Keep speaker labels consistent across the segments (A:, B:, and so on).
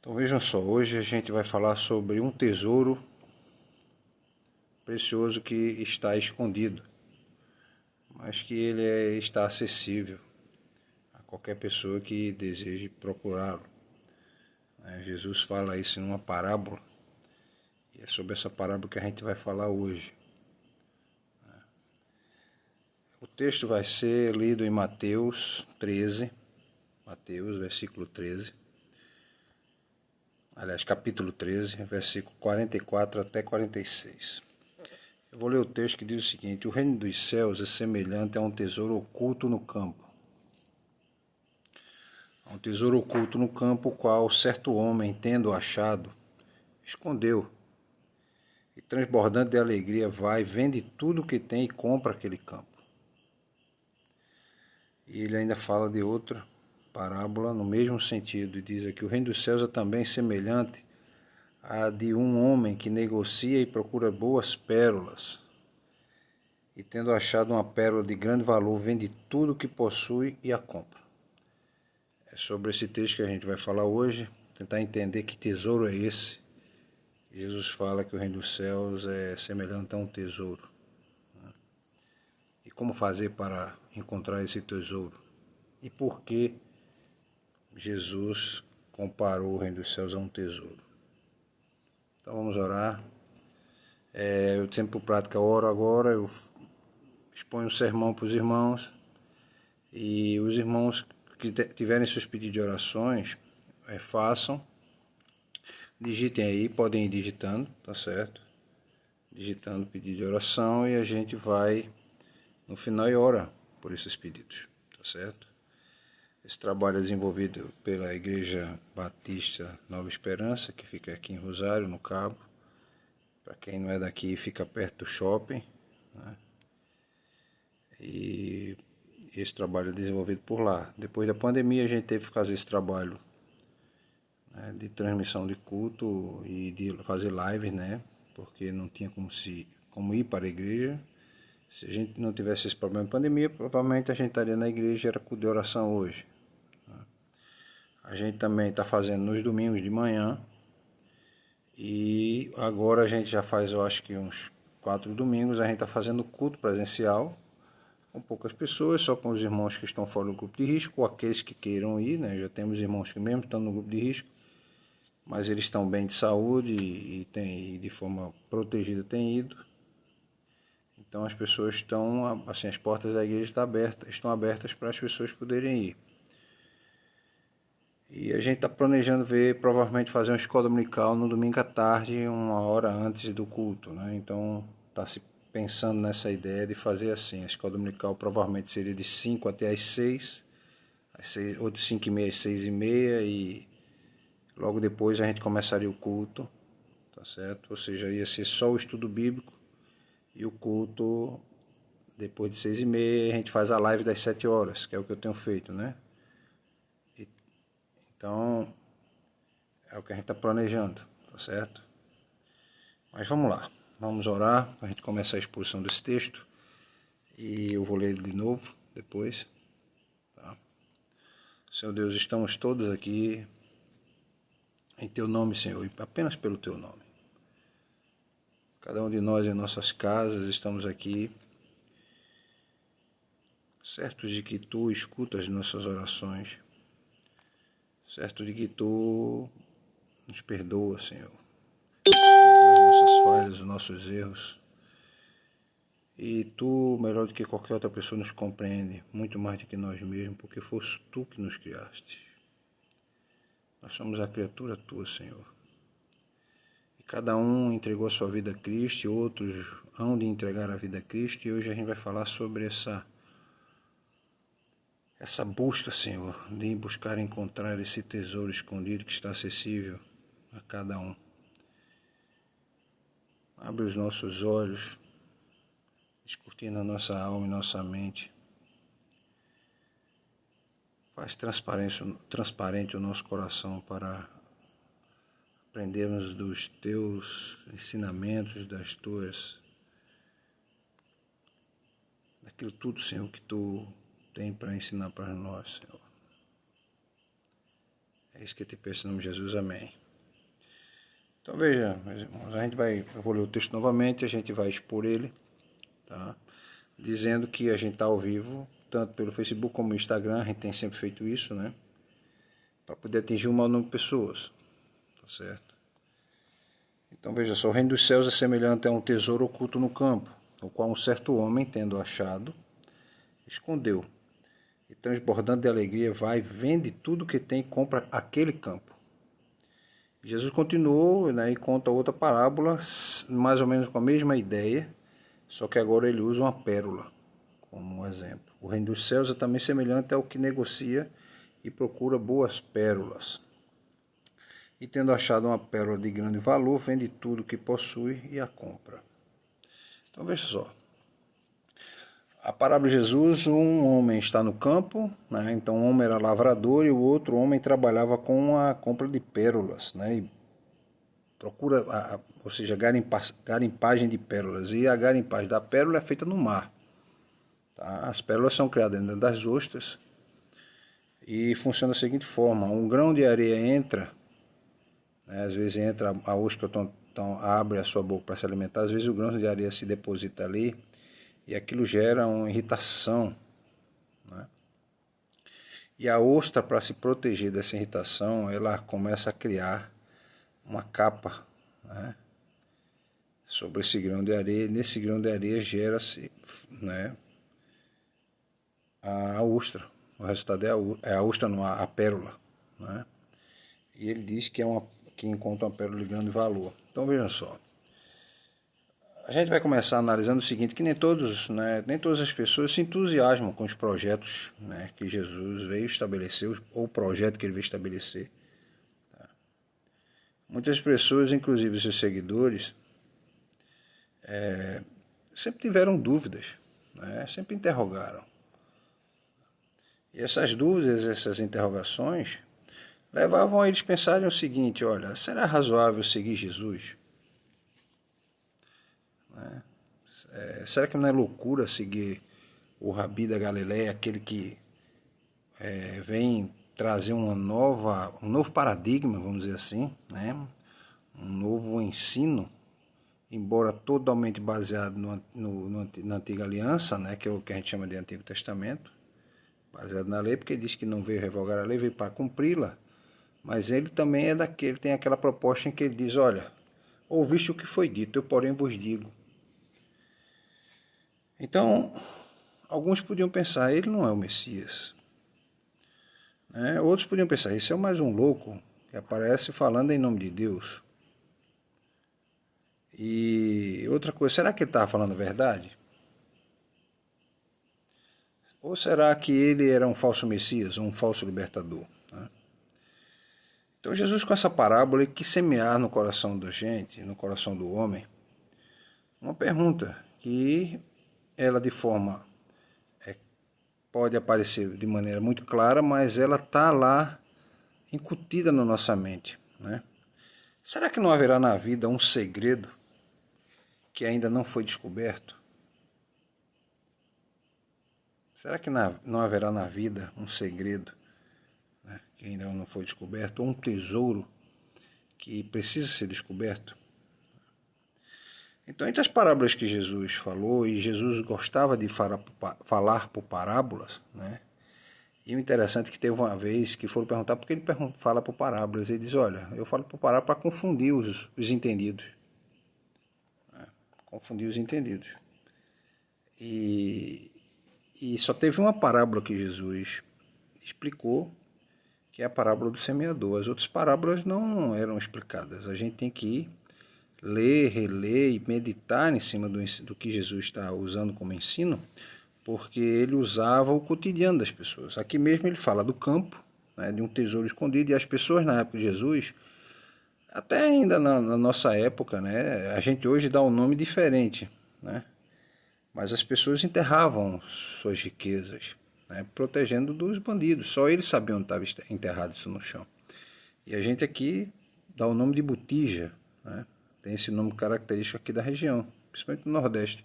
A: Então vejam só, hoje a gente vai falar sobre um tesouro precioso que está escondido, mas que ele está acessível a qualquer pessoa que deseje procurá-lo. Jesus fala isso em uma parábola, e é sobre essa parábola que a gente vai falar hoje. O texto vai ser lido em Mateus 13, Mateus, versículo 13. Aliás, capítulo 13, versículo 44 até 46. Eu vou ler o texto que diz o seguinte: o reino dos céus é semelhante a um tesouro oculto no campo. A um tesouro oculto no campo, o qual certo homem, tendo achado, escondeu. E transbordante de alegria vai, vende tudo o que tem e compra aquele campo. E ele ainda fala de outra parábola no mesmo sentido, e diz aqui: o reino dos céus é também semelhante a de um homem que negocia e procura boas pérolas, e tendo achado uma pérola de grande valor, vende tudo o que possui e a compra. É sobre esse texto que a gente vai falar hoje, tentar entender que tesouro é esse. Jesus fala que o reino dos céus é semelhante a um tesouro. E como fazer para encontrar esse tesouro? E por que Jesus comparou o reino dos céus a um tesouro? Então vamos orar. Eu sempre por prática oro agora, eu exponho um sermão para os irmãos, e os irmãos que tiverem seus pedidos de orações, façam, digitem aí, podem ir digitando, tá certo? Digitando pedido de oração, e a gente vai no final e ora por esses pedidos, tá certo? Esse trabalho é desenvolvido pela Igreja Batista Nova Esperança, que fica aqui em Rosário, no Cabo. Para quem não é daqui, fica perto do shopping, né? E esse trabalho é desenvolvido por lá. Depois da pandemia, a gente teve que fazer esse trabalho, né, de transmissão de culto e de fazer lives, né? Porque não tinha como ir para a igreja. Se a gente não tivesse esse problema de pandemia, provavelmente a gente estaria na igreja, era culto de oração hoje. A gente também está fazendo nos domingos de manhã, e agora a gente já faz, eu acho que uns 4 domingos, a gente está fazendo culto presencial, com poucas pessoas, só com os irmãos que estão fora do grupo de risco, ou aqueles que queiram ir, né? Já temos irmãos que mesmo estão no grupo de risco, mas eles estão bem de saúde e de forma protegida têm ido. Então as pessoas estão, assim, as portas da igreja estão abertas para as pessoas poderem ir. E a gente está planejando provavelmente fazer uma escola dominical no domingo à tarde, 1 hora antes do culto, né? Então está se pensando nessa ideia de fazer assim. A escola dominical provavelmente seria de 5 até às 6, ou de 5h30 às 6h30, e logo depois a gente começaria o culto, tá certo? Ou seja, ia ser só o estudo bíblico, e o culto depois de 6h30 a gente faz a live das 7 horas, que é o que eu tenho feito, né? Então, é o que a gente está planejando, tá certo? Mas vamos lá, vamos orar para a gente começar a exposição desse texto, e eu vou ler ele de novo depois. Tá? Senhor Deus, estamos todos aqui em Teu nome, Senhor, e apenas pelo Teu nome. Cada um de nós em nossas casas estamos aqui, certos de que Tu escutas nossas orações, certo de que Tu nos perdoa, Senhor. Perdoa as nossas falhas, os nossos erros. E Tu, melhor do que qualquer outra pessoa, nos compreende, muito mais do que nós mesmos, porque foste Tu que nos criaste. Nós somos a criatura Tua, Senhor. E cada um entregou a sua vida a Cristo, e outros hão de entregar a vida a Cristo, e hoje a gente vai falar sobre essa busca, Senhor, de buscar encontrar esse tesouro escondido que está acessível a cada um. Abre os nossos olhos, descortina a nossa alma e nossa mente. Faz transparente o nosso coração para aprendermos dos Teus ensinamentos, daquilo tudo, Senhor, que Tu tem para ensinar para nós, Senhor. É isso que eu te peço em nome de Jesus, amém. Então veja, a gente vai, eu vou ler o texto novamente, a gente vai expor ele, tá? Dizendo que a gente está ao vivo, tanto pelo Facebook como no Instagram, a gente tem sempre feito isso, né? Para poder atingir um maior número de pessoas, tá certo? Então veja só, o reino dos céus é semelhante a um tesouro oculto no campo, o qual um certo homem, tendo achado, escondeu. E transbordando de alegria, vai, vende tudo que tem e compra aquele campo. Jesus continuou, né, e conta outra parábola, mais ou menos com a mesma ideia, só que agora ele usa uma pérola como um exemplo. O reino dos céus é também semelhante ao que negocia e procura boas pérolas. E tendo achado uma pérola de grande valor, vende tudo que possui e a compra. Então veja só. A parábola de Jesus, um homem está no campo, né? Então um homem era lavrador e o outro homem trabalhava com a compra de pérolas, né? E procura, ou seja, garimpagem de pérolas. E a garimpagem da pérola é feita no mar. Tá? As pérolas são criadas dentro das ostras e funciona da seguinte forma: um grão de areia entra, né? Às vezes entra a ostra, abre a sua boca para se alimentar, às vezes o grão de areia se deposita ali e aquilo gera uma irritação, né? E a ostra, para se proteger dessa irritação, ela começa a criar uma capa, né, sobre esse grão de areia. E nesse grão de areia gera-se, né, a ostra. O resultado é a ostra, não a pérola, né? E ele diz que que encontra uma pérola de grande valor. Então veja só. A gente vai começar analisando o seguinte, que nem todas as pessoas se entusiasmam com os projetos, né, que Jesus veio estabelecer, ou o projeto que ele veio estabelecer. Tá? Muitas pessoas, inclusive seus seguidores, sempre tiveram dúvidas, né, sempre interrogaram. E essas dúvidas, essas interrogações, levavam a eles pensarem o seguinte: olha, será razoável seguir Jesus? Né? Será que não é loucura seguir o Rabi da Galileia, aquele que vem trazer um novo paradigma, vamos dizer assim, né? Um novo ensino, embora totalmente baseado na Antiga Aliança, né? Que é o que a gente chama de Antigo Testamento, baseado na lei, porque diz que não veio revogar a lei, veio para cumpri-la. Mas ele também tem aquela proposta em que ele diz: olha, ouviste o que foi dito, eu porém vos digo. Então, alguns podiam pensar, ele não é o Messias. Né? Outros podiam pensar, esse é mais um louco que aparece falando em nome de Deus. E outra coisa, será que ele estava falando a verdade? Ou será que ele era um falso Messias, um falso libertador? Né? Então Jesus, com essa parábola, ele quis semear no coração da gente, no coração do homem, uma pergunta que ela de forma pode aparecer de maneira muito clara, mas ela está lá incutida na nossa mente, né? Será que não haverá na vida um segredo que ainda não foi descoberto? Será que não haverá na vida um segredo, né, que ainda não foi descoberto, ou um tesouro que precisa ser descoberto? Então, entre as parábolas que Jesus falou, e Jesus gostava de falar por parábolas, né? E o interessante é que teve uma vez que foram perguntar por que ele fala por parábolas. Ele diz: olha, eu falo por parábolas para confundir os entendidos. Né? Confundir os entendidos. E só teve uma parábola que Jesus explicou, que é a parábola do semeador. As outras parábolas não eram explicadas. A gente tem que ler, reler e meditar em cima do que Jesus está usando como ensino, porque ele usava o cotidiano das pessoas. Aqui mesmo ele fala do campo, né, de um tesouro escondido, e as pessoas na época de Jesus, até ainda na nossa época, né, a gente hoje dá um nome diferente, né, mas as pessoas enterravam suas riquezas, né, protegendo dos bandidos. Só eles sabiam onde estava enterrado isso no chão. E a gente aqui dá o nome de botija, né, tem esse nome característico aqui da região, principalmente no Nordeste.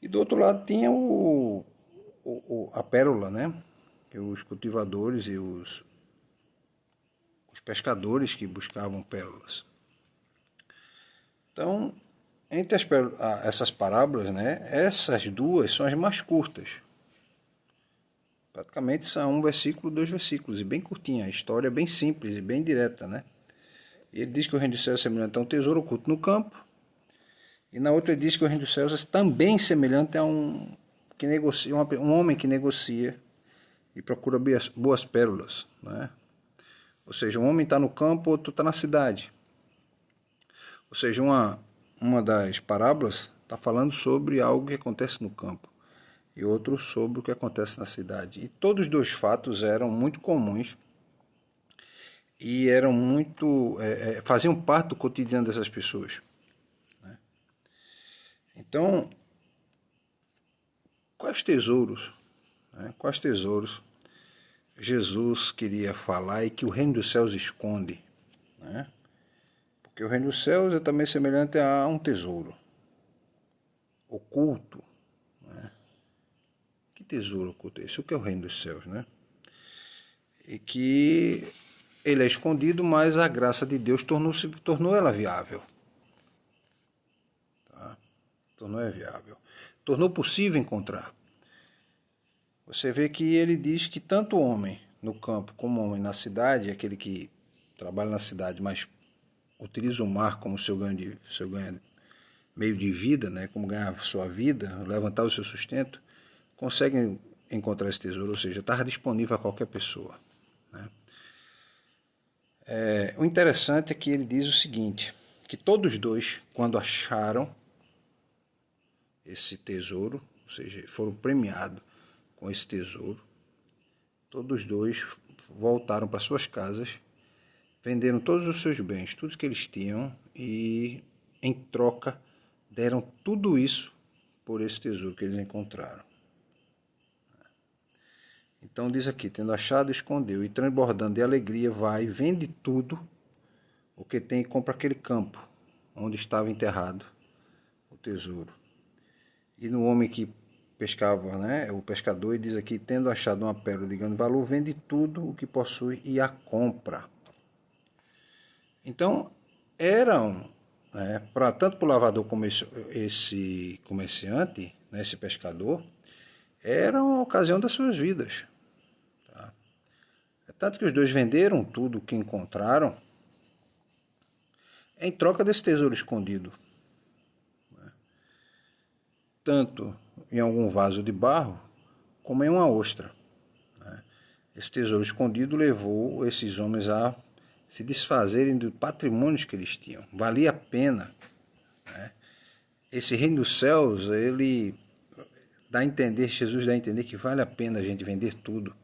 A: E do outro lado tinha a pérola, né? Que os cultivadores e os pescadores que buscavam pérolas. Então, entre essas parábolas, né, essas duas são as mais curtas. Praticamente são um versículo, 2 versículos, e bem curtinha. A história é bem simples e bem direta, né? Ele diz que o reino dos céus é semelhante a um tesouro oculto no campo. E na outra ele diz que o reino dos céus é também semelhante a um homem que negocia e procura boas pérolas, né? Ou seja, um homem está no campo, outro está na cidade. Ou seja, uma das parábolas está falando sobre algo que acontece no campo e outro sobre o que acontece na cidade. E todos os dois fatos eram muito comuns e eram faziam parte do cotidiano dessas pessoas, né? Então, quais tesouros, né? Quais tesouros Jesus queria falar e que o reino dos céus esconde, né? Porque o reino dos céus é também semelhante a um tesouro oculto, né? Que tesouro oculto é esse? O que é o reino dos céus, né? E que ele é escondido, mas a graça de Deus tornou ela viável. Tá? Tornou viável. Tornou possível encontrar. Você vê que ele diz que tanto o homem no campo como o homem na cidade, aquele que trabalha na cidade, mas utiliza o mar como seu meio de vida, né, como ganhar sua vida, levantar o seu sustento, conseguem encontrar esse tesouro, ou seja, está disponível a qualquer pessoa, né? O interessante é que ele diz o seguinte, que todos dois, quando acharam esse tesouro, ou seja, foram premiados com esse tesouro, todos dois voltaram para suas casas, venderam todos os seus bens, tudo que eles tinham, e em troca deram tudo isso por esse tesouro que eles encontraram. Então diz aqui, tendo achado, escondeu, e transbordando de alegria, vai, vende tudo o que tem e compra aquele campo onde estava enterrado o tesouro. E no homem que pescava, né, o pescador, e diz aqui, tendo achado uma pérola de grande valor, vende tudo o que possui e a compra. Então, eram, né, tanto para o lavrador como esse comerciante, né, esse pescador, era uma ocasião das suas vidas. Tá? Tanto que os dois venderam tudo o que encontraram em troca desse tesouro escondido. Né? Tanto em algum vaso de barro, como em uma ostra. Né? Esse tesouro escondido levou esses homens a se desfazerem do patrimônio que eles tinham. Valia a pena, né? Esse reino dos céus, ele dá a entender, Jesus dá a entender que vale a pena a gente vender tudo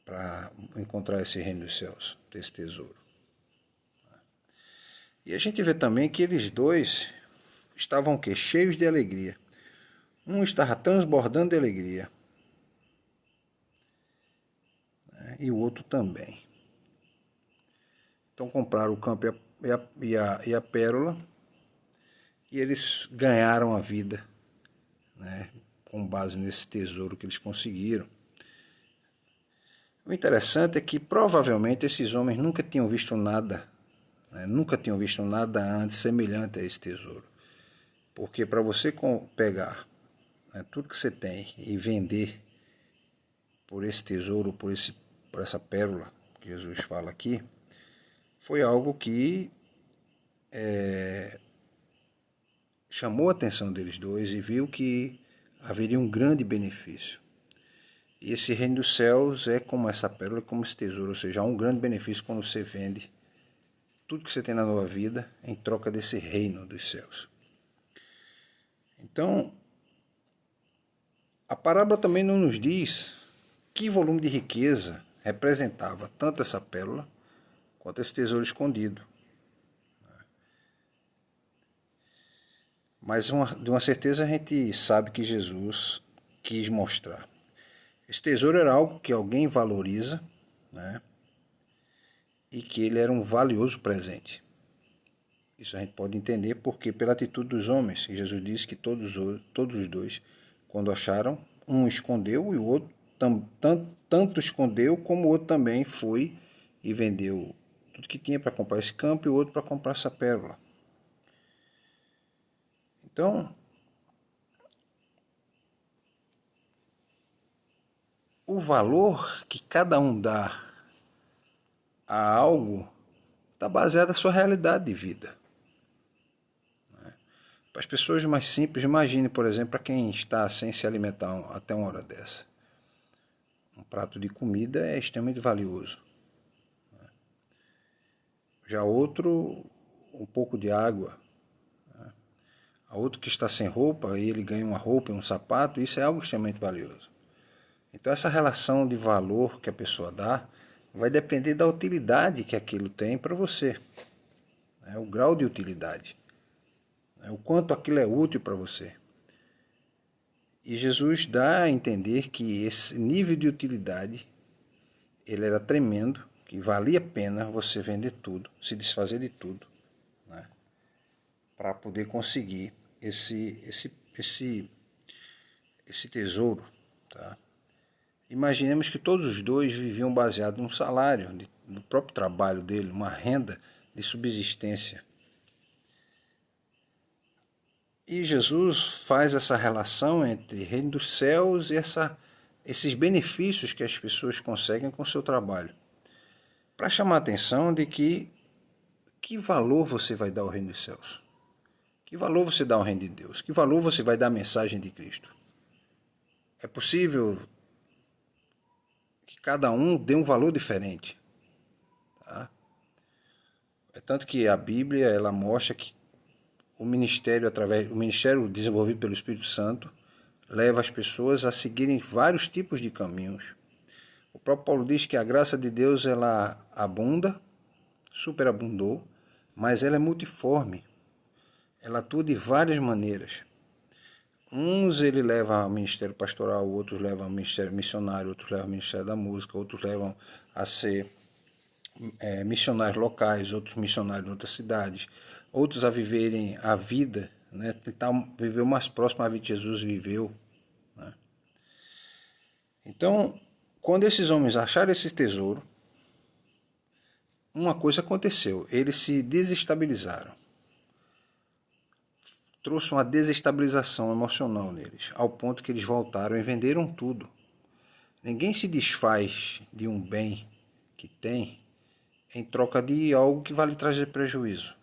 A: para encontrar esse reino dos céus, esse tesouro. E a gente vê também que eles dois estavam o quê? Cheios de alegria. Um estava transbordando de alegria, né? E o outro também. Então compraram o campo e a pérola, e eles ganharam a vida, né, com base nesse tesouro que eles conseguiram. O interessante é que provavelmente esses homens nunca tinham visto nada, né, antes semelhante a esse tesouro. Porque para você pegar, né, tudo que você tem e vender por esse tesouro, por essa pérola que Jesus fala aqui, foi algo que chamou a atenção deles dois e viu que haveria um grande benefício. E esse reino dos céus é como essa pérola, como esse tesouro, ou seja, há um grande benefício quando você vende tudo que você tem na nova vida em troca desse reino dos céus. Então, a parábola também não nos diz que volume de riqueza representava tanto essa pérola quanto esse tesouro escondido. Mas de uma certeza a gente sabe que Jesus quis mostrar. Esse tesouro era algo que alguém valoriza, né? E que ele era um valioso presente. Isso a gente pode entender porque pela atitude dos homens, Jesus disse que todos os dois, quando acharam, um escondeu e o outro tanto escondeu como o outro também foi e vendeu tudo que tinha para comprar esse campo e o outro para comprar essa pérola. Então, o valor que cada um dá a algo está baseado na sua realidade de vida. Para as pessoas mais simples, imagine, por exemplo, para quem está sem se alimentar até uma hora dessa. Um prato de comida é extremamente valioso. Já outro, um pouco de água. A outro que está sem roupa e ele ganha uma roupa e um sapato, isso é algo extremamente valioso. Então essa relação de valor que a pessoa dá vai depender da utilidade que aquilo tem para você. O grau de utilidade. O quanto aquilo é útil para você. E Jesus dá a entender que esse nível de utilidade, ele era tremendo, que valia a pena você vender tudo, se desfazer de tudo, né, para poder conseguir esse tesouro. Tá? Imaginemos que todos os dois viviam baseado num salário, no próprio trabalho dele, uma renda de subsistência. E Jesus faz essa relação entre o reino dos céus e esses benefícios que as pessoas conseguem com o seu trabalho, para chamar a atenção de que valor você vai dar ao reino dos céus, que valor você dá ao reino de Deus, que valor você vai dar à mensagem de Cristo. É possível que cada um dê um valor diferente. Tá? É tanto que a Bíblia ela mostra que o ministério desenvolvido pelo Espírito Santo leva as pessoas a seguirem vários tipos de caminhos. O próprio Paulo diz que a graça de Deus ela abunda, superabundou, mas ela é multiforme. Ela atua de várias maneiras. Uns ele leva ao ministério pastoral, outros levam ao ministério missionário, outros levam ao ministério da música, outros levam a ser missionários locais, outros missionários em outras cidades, outros a viverem a vida, né, tentar viver o mais próximo à vida que Jesus viveu. Né? Então, quando esses homens acharam esse tesouro, uma coisa aconteceu, eles se desestabilizaram. Trouxe uma desestabilização emocional neles, ao ponto que eles voltaram e venderam tudo. Ninguém se desfaz de um bem que tem em troca de algo que vai lhe trazer prejuízo.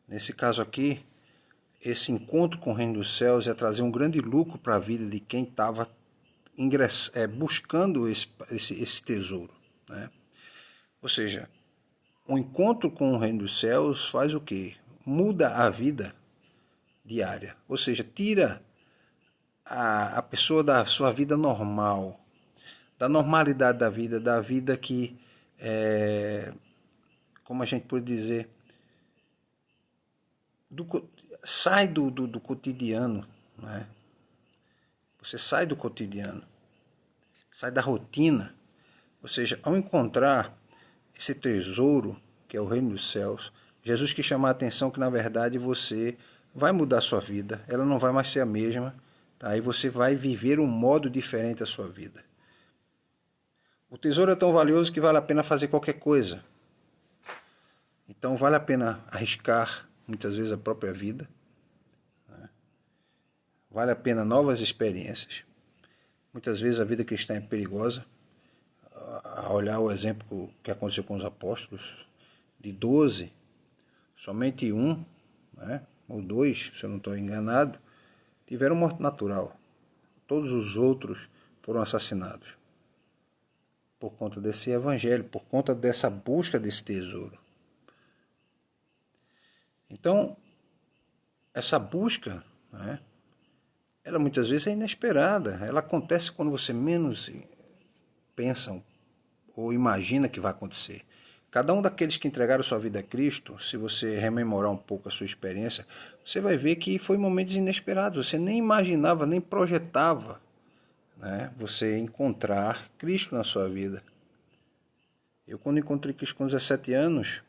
A: Nesse caso aqui, esse encontro com o reino dos céus é trazer um grande lucro para a vida de quem estava buscando esse tesouro. Né? Ou seja, o encontro com o reino dos céus faz o quê? Muda a vida diária. Ou seja, tira a pessoa da sua vida normal, da normalidade da vida que, como a gente pode dizer, sai do cotidiano, né? Você sai do cotidiano, sai da rotina. Ou seja, ao encontrar esse tesouro, que é o reino dos céus, Jesus quis chamar a atenção que, na verdade, você vai mudar a sua vida, ela não vai mais ser a mesma, tá? E você vai viver um modo diferente da sua vida. O tesouro é tão valioso que vale a pena fazer qualquer coisa. Então, vale a pena arriscar, muitas vezes, a própria vida. Né? Vale a pena novas experiências. Muitas vezes a vida cristã é perigosa. A olhar o exemplo que aconteceu com os apóstolos, de 12, somente um, né, ou dois, se eu não estou enganado, tiveram morte natural. Todos os outros foram assassinados por conta desse evangelho, por conta dessa busca desse tesouro. Então, essa busca, né, ela muitas vezes é inesperada. Ela acontece quando você menos pensa ou imagina que vai acontecer. Cada um daqueles que entregaram sua vida a Cristo, se você rememorar um pouco a sua experiência, você vai ver que foi momentos inesperados. Você nem imaginava, nem projetava, né, você encontrar Cristo na sua vida. Eu, quando encontrei Cristo com 17 anos,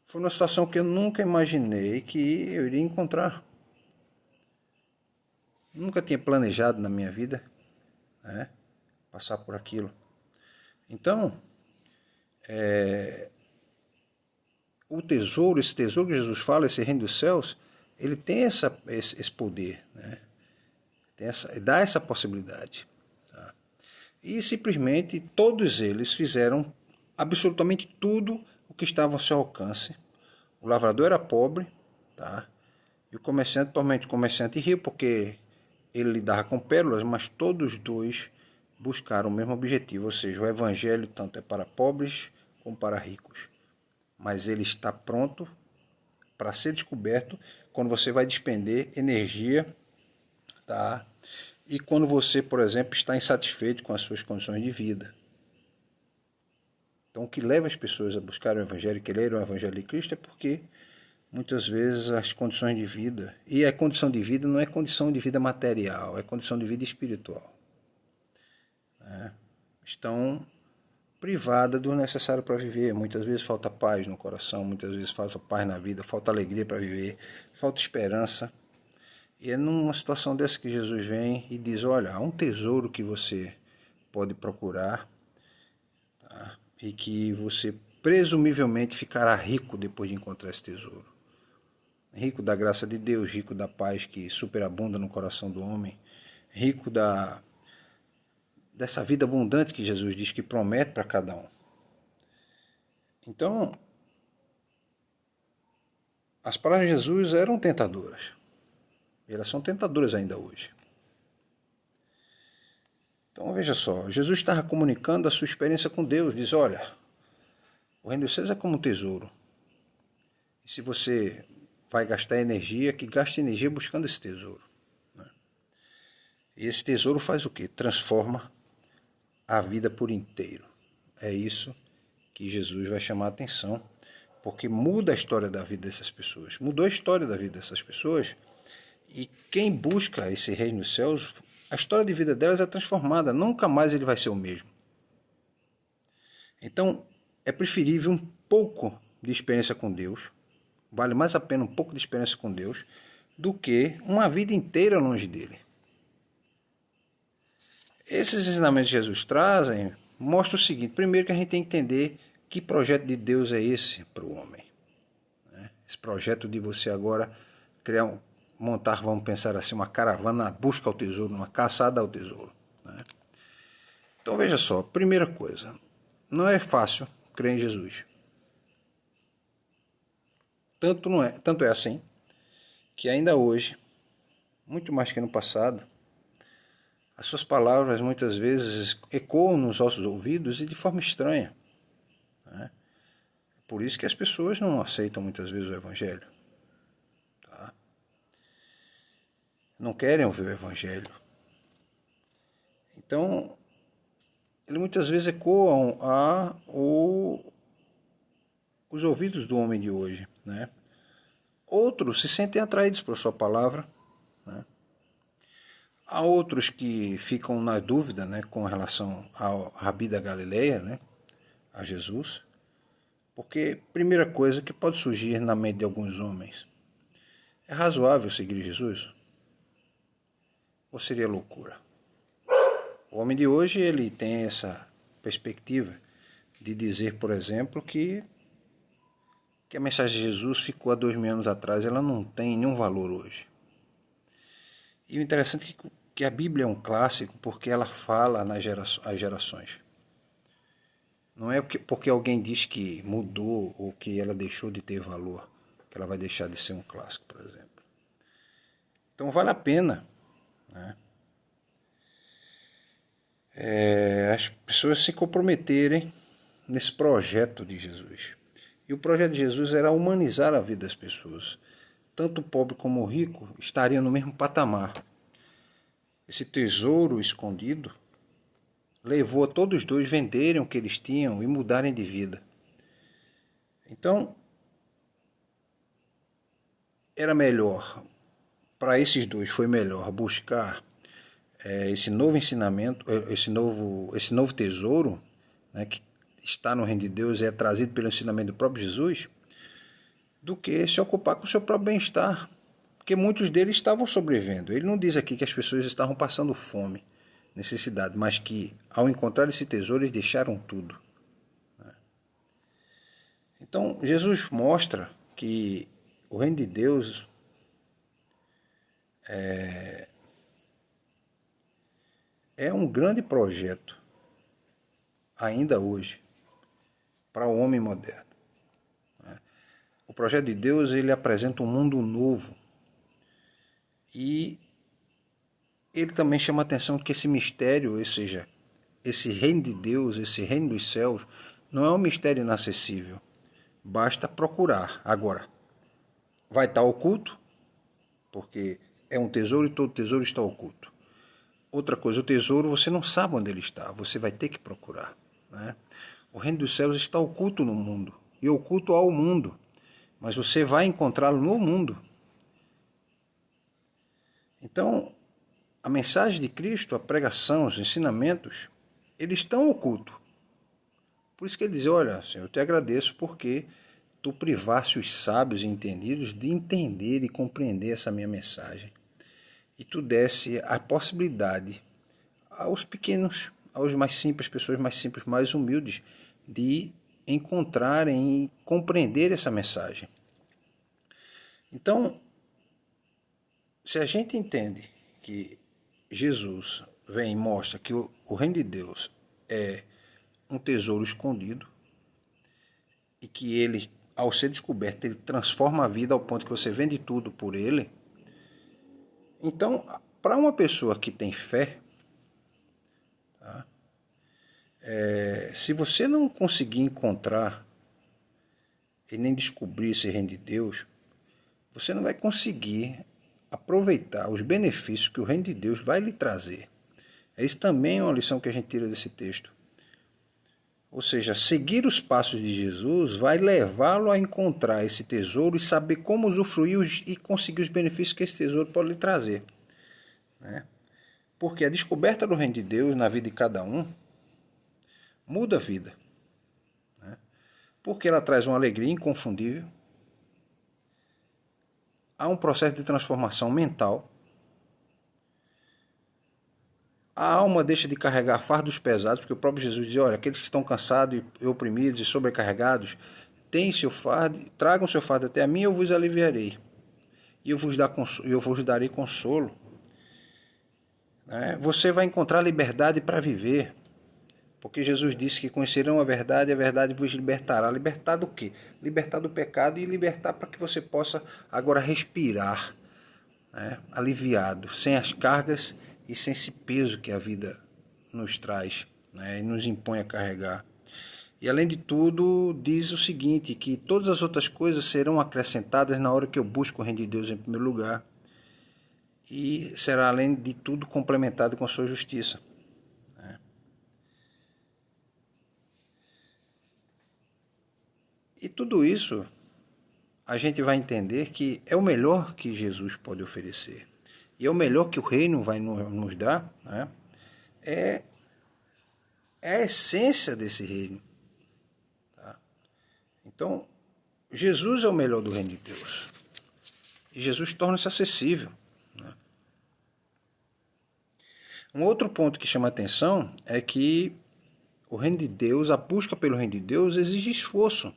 A: foi uma situação que eu nunca imaginei que eu iria encontrar. Nunca tinha planejado na minha vida, né, passar por aquilo. Então, o tesouro, esse tesouro que Jesus fala, esse reino dos céus, ele tem esse poder, né? Dá essa possibilidade. Tá? E simplesmente todos eles fizeram absolutamente tudo o que estava ao seu alcance. O lavrador era pobre, tá? E o comerciante, provavelmente comerciante rico, porque ele lidava com pérolas, mas todos dois buscaram o mesmo objetivo, ou seja, o evangelho tanto é para pobres como para ricos. Mas ele está pronto para ser descoberto quando você vai despender energia, tá? E quando você, por exemplo, está insatisfeito com as suas condições de vida. Então, o que leva as pessoas a buscar o evangelho, querer o evangelho de Cristo, é porque muitas vezes as condições de vida, e a condição de vida não é condição de vida material, é condição de vida espiritual, né? Estão privadas do necessário para viver. Muitas vezes falta paz no coração, muitas vezes falta paz na vida, falta alegria para viver, falta esperança. E é numa situação dessa que Jesus vem e diz, olha, há um tesouro que você pode procurar, tá? E que você presumivelmente ficará rico depois de encontrar esse tesouro. Rico da graça de Deus, rico da paz que superabunda no coração do homem, rico dessa vida abundante que Jesus diz que promete para cada um. Então, as palavras de Jesus eram tentadoras. Elas são tentadoras ainda hoje. Então veja só, Jesus estava comunicando a sua experiência com Deus. Diz, olha, o reino dos céus é como um tesouro. E se você vai gastar energia, que gaste energia buscando esse tesouro, né? E esse tesouro faz o quê? Transforma a vida por inteiro. É isso que Jesus vai chamar a atenção, porque muda a história da vida dessas pessoas. Mudou a história da vida dessas pessoas. E quem busca esse reino dos céus, a história de vida delas é transformada. Nunca mais ele vai ser o mesmo. Então, é preferível um pouco de experiência com Deus. Vale mais a pena um pouco de experiência com Deus do que uma vida inteira longe dele. Esses ensinamentos que Jesus trazem mostram o seguinte. Primeiro que a gente tem que entender que projeto de Deus é esse para o homem. Esse projeto de você agora montar, vamos pensar assim, uma caravana na busca ao tesouro, uma caçada ao tesouro, né? Então veja só, primeira coisa, não é fácil crer em Jesus. Tanto é assim que ainda hoje, muito mais que no passado, as suas palavras muitas vezes ecoam nos nossos ouvidos e de forma estranha, né? Por isso que as pessoas não aceitam muitas vezes o evangelho. Não querem ouvir o evangelho. Então, ele muitas vezes ecoam os ouvidos do homem de hoje, né? Outros se sentem atraídos por sua palavra, né? Há outros que ficam na dúvida, né, com relação ao Rabi da Galileia, né, a Jesus, porque primeira coisa que pode surgir na mente de alguns homens, é razoável seguir Jesus? Ou seria loucura? O homem de hoje ele tem essa perspectiva de dizer, por exemplo, que a mensagem de Jesus ficou há 2000 anos atrás, ela não tem nenhum valor hoje. E o interessante é que a Bíblia é um clássico porque ela fala às gerações. Não é porque alguém diz que mudou ou que ela deixou de ter valor, que ela vai deixar de ser um clássico, por exemplo. Então vale a pena, né, as pessoas se comprometerem nesse projeto de Jesus. E o projeto de Jesus era humanizar a vida das pessoas. Tanto o pobre como o rico estariam no mesmo patamar. Esse tesouro escondido levou a todos os dois venderem o que eles tinham e mudarem de vida. Então, era melhor, para esses dois foi melhor buscar esse novo ensinamento, esse novo tesouro, né, que está no reino de Deus e é trazido pelo ensinamento do próprio Jesus, do que se ocupar com o seu próprio bem-estar. Porque muitos deles estavam sobrevivendo. Ele não diz aqui que as pessoas estavam passando fome, necessidade, mas que ao encontrar esse tesouro eles deixaram tudo, né? Então, Jesus mostra que o reino de Deus é um grande projeto, ainda hoje, para o homem moderno. O projeto de Deus, ele apresenta um mundo novo. E ele também chama a atenção que esse mistério, ou seja, esse reino de Deus, esse reino dos céus, não é um mistério inacessível. Basta procurar. Agora, vai estar oculto, porque é um tesouro e todo tesouro está oculto. Outra coisa, o tesouro você não sabe onde ele está, você vai ter que procurar. Né? O reino dos céus está oculto no mundo, e oculto ao mundo, mas você vai encontrá-lo no mundo. Então, a mensagem de Cristo, a pregação, os ensinamentos, eles estão ocultos. Por isso que ele diz, olha, Senhor, eu te agradeço porque tu privaste os sábios e entendidos de entender e compreender essa minha mensagem. E tu desse a possibilidade aos pequenos, aos mais simples, pessoas mais simples, mais humildes, de encontrarem e compreender essa mensagem. Então, se a gente entende que Jesus vem e mostra que o reino de Deus é um tesouro escondido e que ele, ao ser descoberto, ele transforma a vida ao ponto que você vende tudo por ele. Então, para uma pessoa que tem fé, tá? Se você não conseguir encontrar e nem descobrir esse reino de Deus, você não vai conseguir aproveitar os benefícios que o reino de Deus vai lhe trazer. Isso também é uma lição que a gente tira desse texto. Ou seja, seguir os passos de Jesus vai levá-lo a encontrar esse tesouro e saber como usufruir e conseguir os benefícios que esse tesouro pode lhe trazer. Né? Porque a descoberta do reino de Deus na vida de cada um muda a vida. Né? Porque ela traz uma alegria inconfundível. Há um processo de transformação mental. A alma deixa de carregar fardos pesados, porque o próprio Jesus diz, olha, aqueles que estão cansados e oprimidos e sobrecarregados, têm seu fardo, tragam seu fardo até a mim e eu vos aliviarei. E eu vos darei consolo. Você vai encontrar liberdade para viver. Porque Jesus disse que conhecerão a verdade vos libertará. Libertar do quê? Libertar do pecado e libertar para que você possa agora respirar, aliviado, sem as cargas e sem esse peso que a vida nos traz, e nos impõe a carregar. E além de tudo, diz o seguinte, que todas as outras coisas serão acrescentadas na hora que eu busco o reino de Deus em primeiro lugar. E será, além de tudo, complementado com a sua justiça. E tudo isso a gente vai entender que é o melhor que Jesus pode oferecer. E é o melhor que o reino vai nos dar. É a essência desse reino. Tá? Então, Jesus é o melhor do reino de Deus. E Jesus torna-se acessível. Um outro ponto que chama a atenção é que o reino de Deus, a busca pelo reino de Deus exige esforço.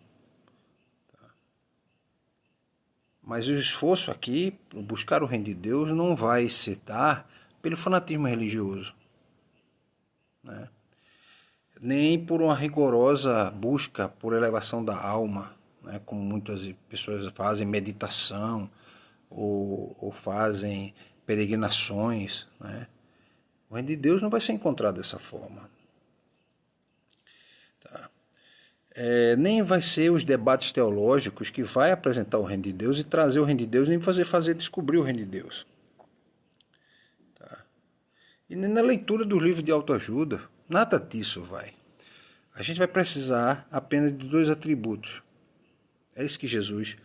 A: Mas o esforço aqui, buscar o reino de Deus, não vai se dar pelo fanatismo religioso. Nem por uma rigorosa busca por elevação da alma, como muitas pessoas fazem meditação ou fazem peregrinações. O reino de Deus não vai ser encontrado dessa forma. Tá? Nem vai ser os debates teológicos que vai apresentar o reino de Deus e trazer o reino de Deus, nem fazer descobrir o reino de Deus. Tá? E nem na leitura do livro de autoajuda, nada disso vai. A gente vai precisar apenas de 2 atributos. É isso que Jesus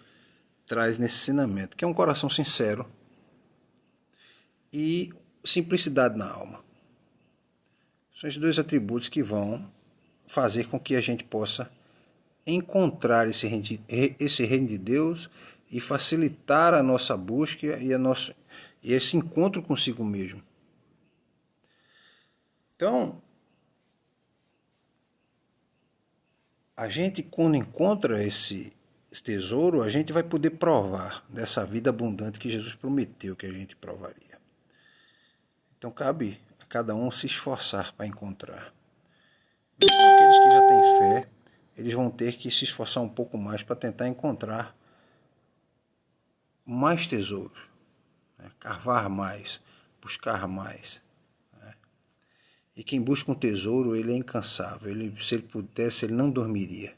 A: traz nesse ensinamento, que é um coração sincero e simplicidade na alma. São os 2 atributos que vão fazer com que a gente possa encontrar esse reino de Deus e facilitar a nossa busca e esse encontro consigo mesmo. Então, a gente, quando encontra esse tesouro, a gente vai poder provar dessa vida abundante que Jesus prometeu que a gente provaria. Então cabe a cada um se esforçar para encontrar. Mesmo aqueles que já têm fé, eles vão ter que se esforçar um pouco mais para tentar encontrar mais tesouros, né? Cavar mais, buscar mais. Né? E quem busca um tesouro, ele é incansável. Se ele pudesse, ele não dormiria.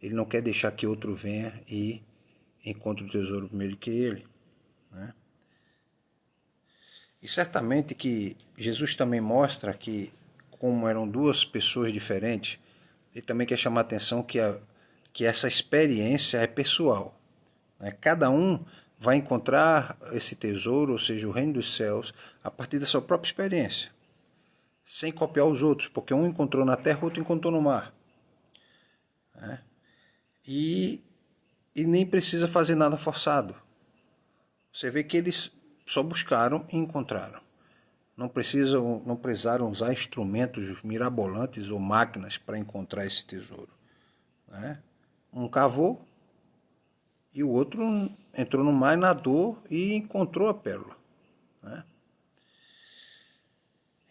A: Ele não quer deixar que outro venha e encontre o tesouro primeiro que ele. Né? E certamente que Jesus também mostra que, como eram duas pessoas diferentes, ele também quer chamar a atenção que essa experiência é pessoal. Né? Cada um vai encontrar esse tesouro, ou seja, o reino dos céus, a partir da sua própria experiência, sem copiar os outros, porque um encontrou na terra, o outro encontrou no mar. Né? E nem precisa fazer nada forçado. Você vê que eles só buscaram e encontraram. Não precisaram usar instrumentos mirabolantes ou máquinas para encontrar esse tesouro. Né? Um cavou e o outro entrou no mar, nadou e encontrou a pérola. Né?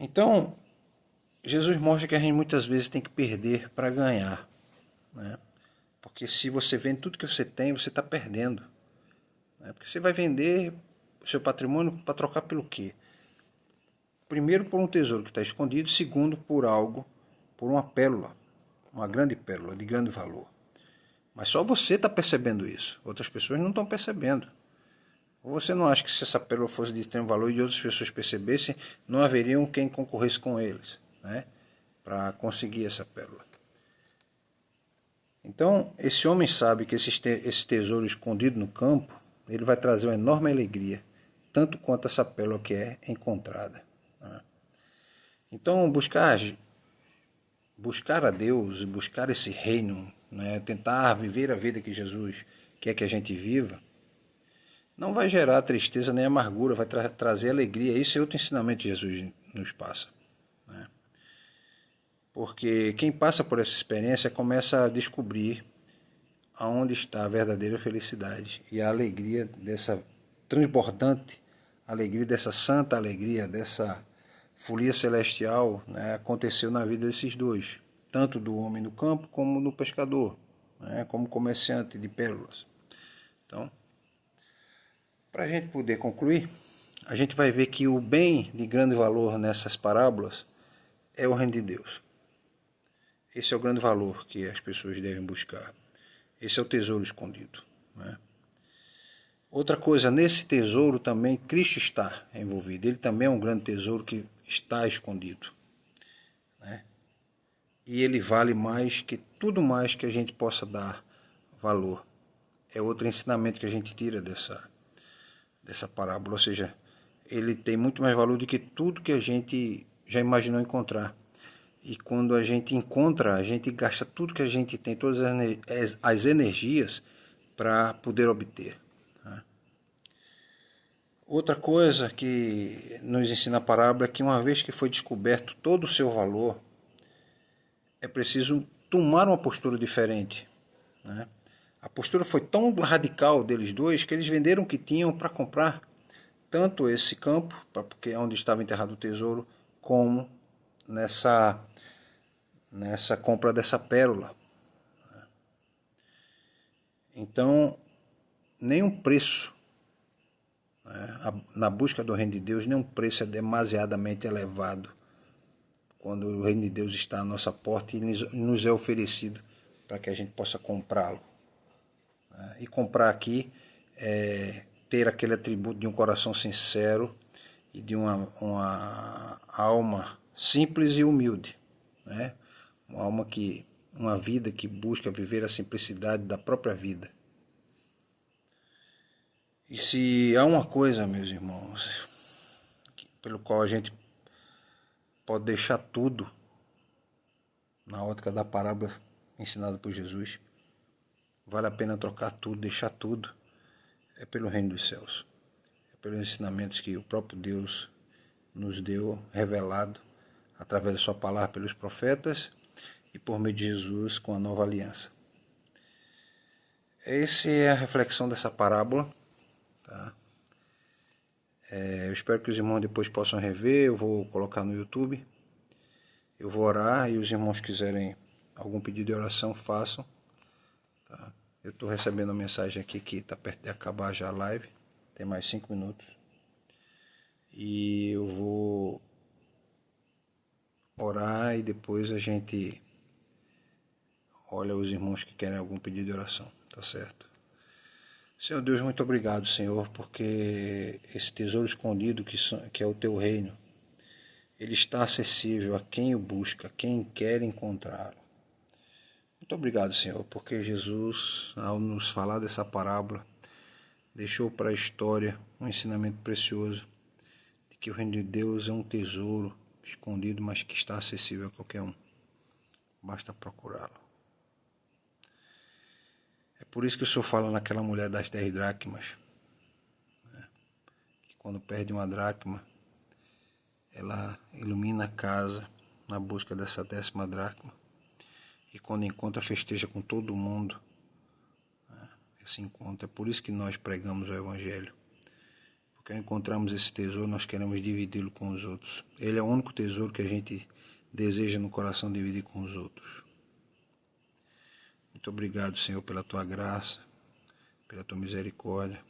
A: Então, Jesus mostra que a gente muitas vezes tem que perder para ganhar. Né? Porque se você vende tudo que você tem, você está perdendo. Né? Porque você vai vender o seu patrimônio para trocar pelo quê? Primeiro, por um tesouro que está escondido. Segundo, por algo, por uma pérola. Uma grande pérola, de grande valor. Mas só você está percebendo isso. Outras pessoas não estão percebendo. Ou você não acha que se essa pérola fosse de extremo valor e outras pessoas percebessem, não haveriam quem concorresse com eles, né? Para conseguir essa pérola. Então, esse homem sabe que esse tesouro escondido no campo, ele vai trazer uma enorme alegria, tanto quanto essa pérola que é encontrada. Né? Então, buscar a Deus, buscar esse reino, né? Tentar viver a vida que Jesus quer que a gente viva, não vai gerar tristeza nem amargura, vai trazer alegria. Esse é outro ensinamento que Jesus nos passa. Né? Porque quem passa por essa experiência começa a descobrir aonde está a verdadeira felicidade e a alegria dessa transbordante alegria, dessa santa alegria, dessa folia celestial, né, aconteceu na vida desses dois, tanto do homem do campo como do pescador, né, como comerciante de pérolas. Então, para a gente poder concluir, a gente vai ver que o bem de grande valor nessas parábolas é o reino de Deus. Esse é o grande valor que as pessoas devem buscar. Esse é o tesouro escondido. Né? Outra coisa, nesse tesouro também Cristo está envolvido. Ele também é um grande tesouro que está escondido. Né? E ele vale mais que tudo mais que a gente possa dar valor. É outro ensinamento que a gente tira dessa parábola. Ou seja, ele tem muito mais valor do que tudo que a gente já imaginou encontrar. E quando a gente encontra, a gente gasta tudo que a gente tem, todas as energias para poder obter. Né? Outra coisa que nos ensina a parábola é que uma vez que foi descoberto todo o seu valor, é preciso tomar uma postura diferente. Né? A postura foi tão radical deles dois que eles venderam o que tinham para comprar tanto esse campo, porque é onde estava enterrado o tesouro, como nessa compra dessa pérola. Então, nenhum preço, né, na busca do reino de Deus, nenhum preço é demasiadamente elevado quando o reino de Deus está à nossa porta e nos é oferecido para que a gente possa comprá-lo. E comprar aqui é ter aquele atributo de um coração sincero e de uma alma simples e humilde, né? Uma vida que busca viver a simplicidade da própria vida. E se há uma coisa, meus irmãos, pelo qual a gente pode deixar tudo na ótica da parábola ensinada por Jesus, vale a pena trocar tudo, deixar tudo, é pelo reino dos céus. É pelos ensinamentos que o próprio Deus nos deu, revelado através da sua palavra pelos profetas, e por meio de Jesus com a nova aliança. Essa é a reflexão dessa parábola, tá? Eu espero que os irmãos depois possam rever, eu vou colocar no YouTube, eu vou orar e os irmãos quiserem algum pedido de oração, façam. Tá? Eu estou recebendo uma mensagem aqui que está perto de acabar já a live, tem mais 5 minutos. E eu vou orar e depois a gente olha os irmãos que querem algum pedido de oração, tá certo? Senhor Deus, muito obrigado, Senhor, porque esse tesouro escondido que é o Teu reino, ele está acessível a quem o busca, a quem quer encontrá-lo. Muito obrigado, Senhor, porque Jesus, ao nos falar dessa parábola, deixou para a história um ensinamento precioso de que o reino de Deus é um tesouro escondido, mas que está acessível a qualquer um. Basta procurá-lo. É por isso que o Senhor fala naquela mulher das 10 dracmas, né? Que quando perde uma dracma, ela ilumina a casa na busca dessa 10ª dracma. E quando encontra, festeja com todo mundo, né? Esse encontro. É por isso que nós pregamos o Evangelho. Porque ao encontrarmos esse tesouro, nós queremos dividi-lo com os outros. Ele é o único tesouro que a gente deseja no coração dividir com os outros. Muito obrigado, Senhor, pela Tua graça, pela Tua misericórdia,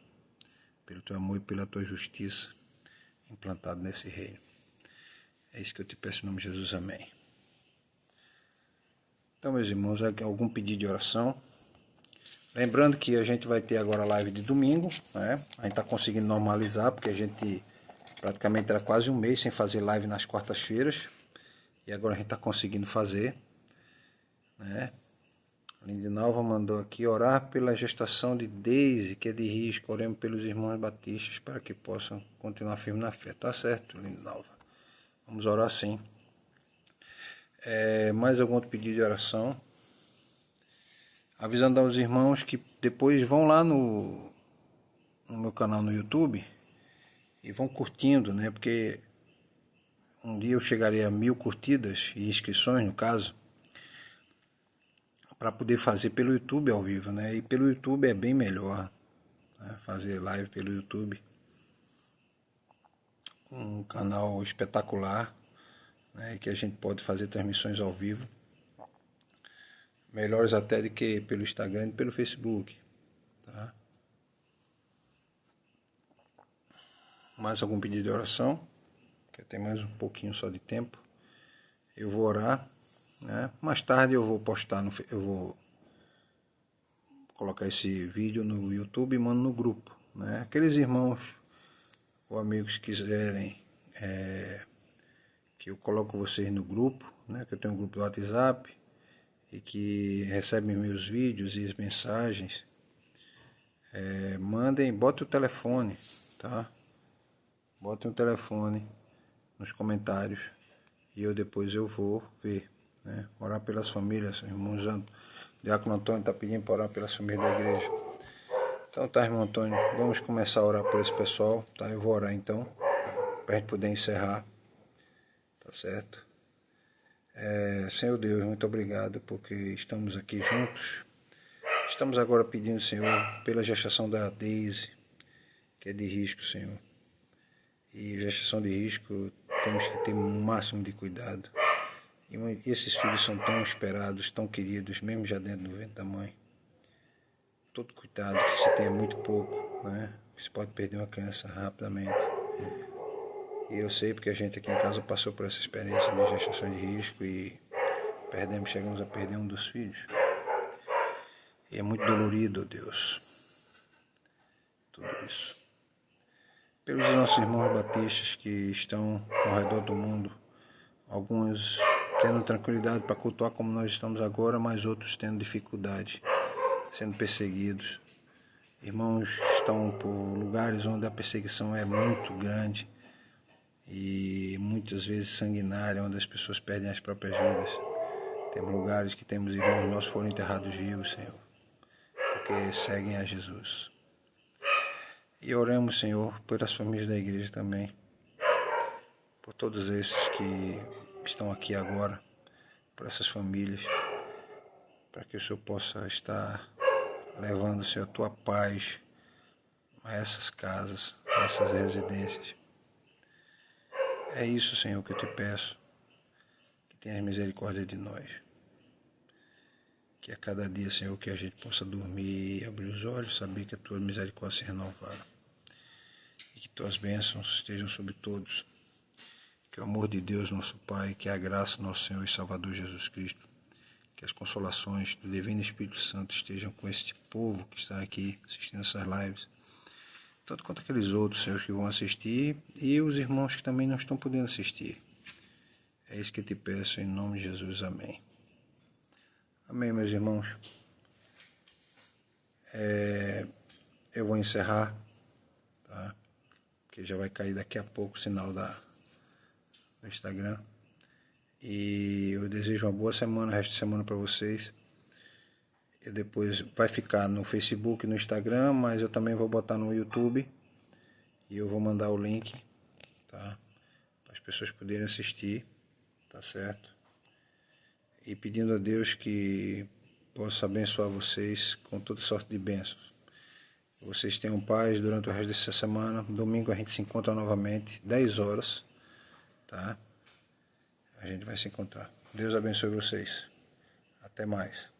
A: pelo Teu amor e pela Tua justiça implantado nesse reino. É isso que eu te peço em nome de Jesus, amém. Então, meus irmãos, algum pedido de oração? Lembrando que a gente vai ter agora a live de domingo, né? A gente está conseguindo normalizar, porque a gente praticamente era quase um mês sem fazer live nas quartas-feiras. E agora a gente está conseguindo fazer, né? A Lindinalva mandou aqui orar pela gestação de Deise, que é de risco. Oremos pelos irmãos batistas para que possam continuar firmes na fé. Tá certo, Lindinalva. Vamos orar sim. Mais algum outro pedido de oração? Avisando aos irmãos que depois vão lá no meu canal no YouTube e vão curtindo, né? Porque um dia eu chegarei a 1000 curtidas e inscrições, no caso, para poder fazer pelo YouTube ao vivo, né? E pelo YouTube é bem melhor, né? Fazer live pelo YouTube. Um canal espetacular, né? Que a gente pode fazer transmissões ao vivo. Melhores até do que pelo Instagram e pelo Facebook. Tá? Mais algum pedido de oração? Que eu tenho mais um pouquinho só de tempo. Eu vou orar, né? Mais tarde eu vou postar, eu vou colocar esse vídeo no YouTube e mando no grupo, né? Aqueles irmãos ou amigos que quiserem que eu coloco vocês no grupo, né? Que eu tenho um grupo do WhatsApp e que recebem meus vídeos e as mensagens, mandem, botem o telefone, tá? Botem o telefone nos comentários e depois eu vou ver, né? Orar pelas famílias, irmão Diácono Antônio está pedindo para orar pelas famílias da igreja. Então tá, irmão Antônio, vamos começar a orar por esse pessoal, tá? Eu vou orar então, para a gente poder encerrar, tá certo? Senhor Deus, muito obrigado porque estamos aqui juntos. Estamos agora pedindo, Senhor, pela gestação da Deise, que é de risco, Senhor. E gestação de risco, temos que ter o máximo de cuidado. E esses filhos são tão esperados, tão queridos, mesmo já dentro do ventre da mãe. Todo cuidado que se tenha muito pouco, né? Você pode perder uma criança rapidamente. E eu sei porque a gente aqui em casa passou por essa experiência de gestação de risco e chegamos a perder um dos filhos. E é muito dolorido, Deus, tudo isso. Pelos nossos irmãos batistas que estão ao redor do mundo, alguns tendo tranquilidade para cultuar como nós estamos agora, mas outros tendo dificuldade, sendo perseguidos. Irmãos estão por lugares onde a perseguição é muito grande e muitas vezes sanguinária, onde as pessoas perdem as próprias vidas. Temos lugares que temos irmãos nossos foram enterrados vivos, Senhor, porque seguem a Jesus. E oramos, Senhor, pelas famílias da igreja também, por todos esses que estão aqui agora, por essas famílias, para que o Senhor possa estar levando, Senhor, a tua paz a essas casas, a essas residências. É isso, Senhor, que eu te peço, que tenhas misericórdia de nós. Que a cada dia, Senhor, que a gente possa dormir e abrir os olhos, saber que a tua misericórdia se renovaram. E que tuas bênçãos estejam sobre todos. Que o amor de Deus, nosso Pai, que a graça do nosso Senhor e Salvador Jesus Cristo, que as consolações do Divino Espírito Santo estejam com este povo que está aqui assistindo essas lives, tanto quanto aqueles outros, Senhor, que vão assistir e os irmãos que também não estão podendo assistir. É isso que eu te peço, em nome de Jesus. Amém. Amém, meus irmãos. Eu vou encerrar, tá? Porque já vai cair daqui a pouco o sinal do Instagram. E eu desejo uma boa semana, resto de semana para vocês. E depois vai ficar no Facebook e no Instagram, mas eu também vou botar no YouTube. E eu vou mandar o link, tá? Para as pessoas poderem assistir, tá certo? E pedindo a Deus que possa abençoar vocês com toda sorte de bênçãos. Vocês tenham paz durante o resto dessa semana. Domingo a gente se encontra novamente, 10 horas, tá? A gente vai se encontrar. Deus abençoe vocês. Até mais.